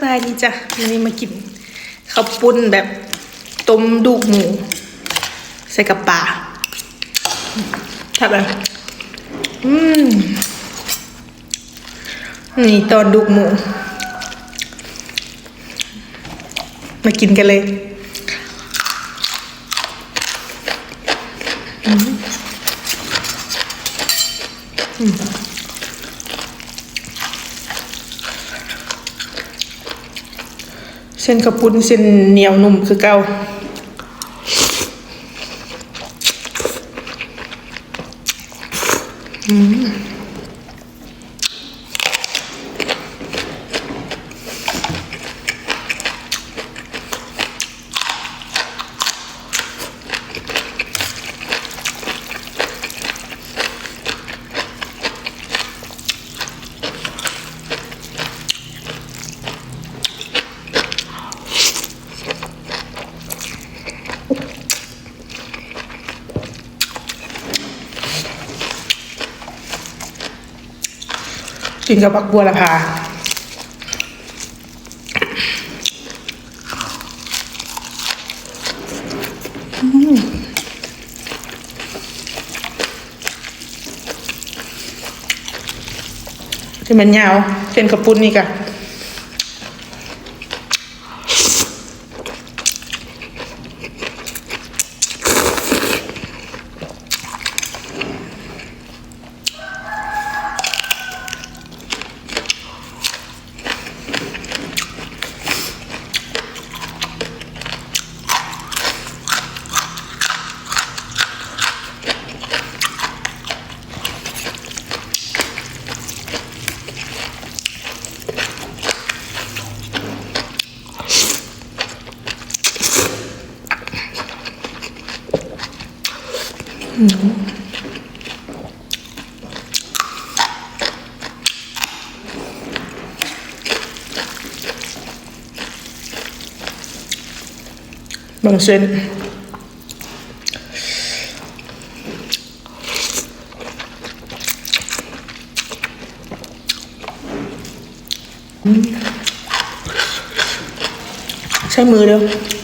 บายดีจ้ะวันนี้มากินข้าวปุ้นแบบต้มดูกหมูใส่กับปลาทำแบบนี่ตอนดูกหมูมากินกันเลยเส้นข้าวปุ้นเส้นเหนียวนุ่มคือเก่ากินกับผักบัวละพาที่มันยาวเส้นกระปุ้นนี่กะบางเส้นใช้มือเดียว